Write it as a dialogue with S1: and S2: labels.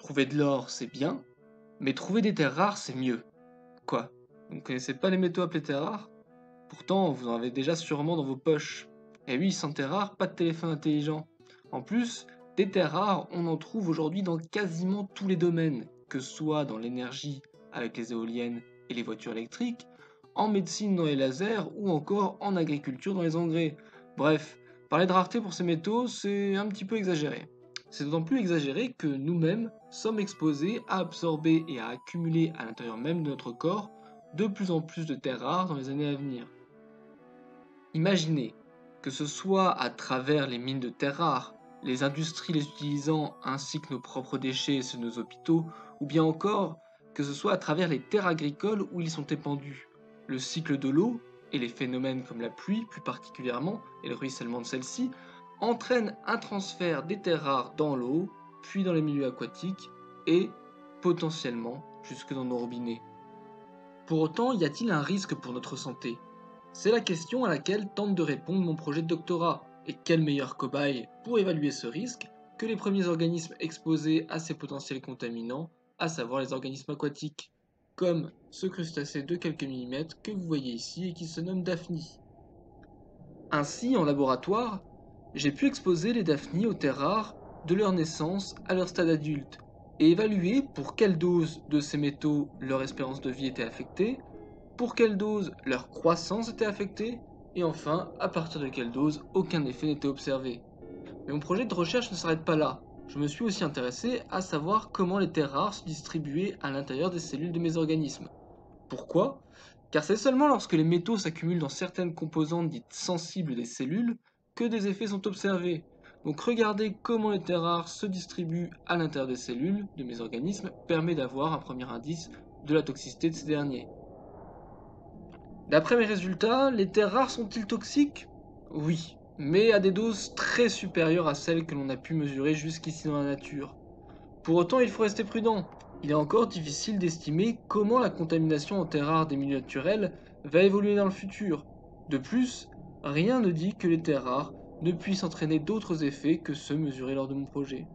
S1: Trouver de l'or, c'est bien, mais trouver des terres rares, c'est mieux. Quoi? Vous ne connaissez pas les métaux appelés terres rares? Pourtant, vous en avez déjà sûrement dans vos poches. Et oui, sans terres rares, pas de téléphone intelligent. En plus, des terres rares, on en trouve aujourd'hui dans quasiment tous les domaines, que ce soit dans l'énergie avec les éoliennes et les voitures électriques, en médecine dans les lasers ou encore en agriculture dans les engrais. Bref, parler de rareté pour ces métaux, c'est un petit peu exagéré. C'est d'autant plus exagéré que nous-mêmes sommes exposés à absorber et à accumuler à l'intérieur même de notre corps de plus en plus de terres rares dans les années à venir. Imaginez que ce soit à travers les mines de terres rares, les industries les utilisant ainsi que nos propres déchets sur nos hôpitaux, ou bien encore que ce soit à travers les terres agricoles où ils sont épandus. Le cycle de l'eau, et les phénomènes comme la pluie plus particulièrement, et le ruissellement de celle-ci, entraînent un transfert des terres rares dans l'eau, puis dans les milieux aquatiques, et potentiellement jusque dans nos robinets. Pour autant, y a-t-il un risque pour notre santé? C'est la question à laquelle tente de répondre mon projet de doctorat. Et quel meilleur cobaye pour évaluer ce risque que les premiers organismes exposés à ces potentiels contaminants, à savoir les organismes aquatiques, comme ce crustacé de quelques millimètres que vous voyez ici et qui se nomme Daphne. Ainsi, en laboratoire, j'ai pu exposer les daphnies aux terres rares de leur naissance à leur stade adulte et évaluer pour quelle dose de ces métaux leur espérance de vie était affectée, pour quelle dose leur croissance était affectée, et enfin, à partir de quelle dose aucun effet n'était observé. Mais mon projet de recherche ne s'arrête pas là. Je me suis aussi intéressé à savoir comment les terres rares se distribuaient à l'intérieur des cellules de mes organismes. Pourquoi? Car c'est seulement lorsque les métaux s'accumulent dans certaines composantes dites sensibles des cellules que des effets sont observés. Donc regarder comment les terres rares se distribuent à l'intérieur des cellules de mes organismes permet d'avoir un premier indice de la toxicité de ces derniers. D'après mes résultats, les terres rares sont-ils toxiques? Oui, mais à des doses très supérieures à celles que l'on a pu mesurer jusqu'ici dans la nature. Pour autant, il faut rester prudent. Il est encore difficile d'estimer comment la contamination en terres rares des milieux naturels va évoluer dans le futur. De plus, rien ne dit que les terres rares ne puissent entraîner d'autres effets que ceux mesurés lors de mon projet.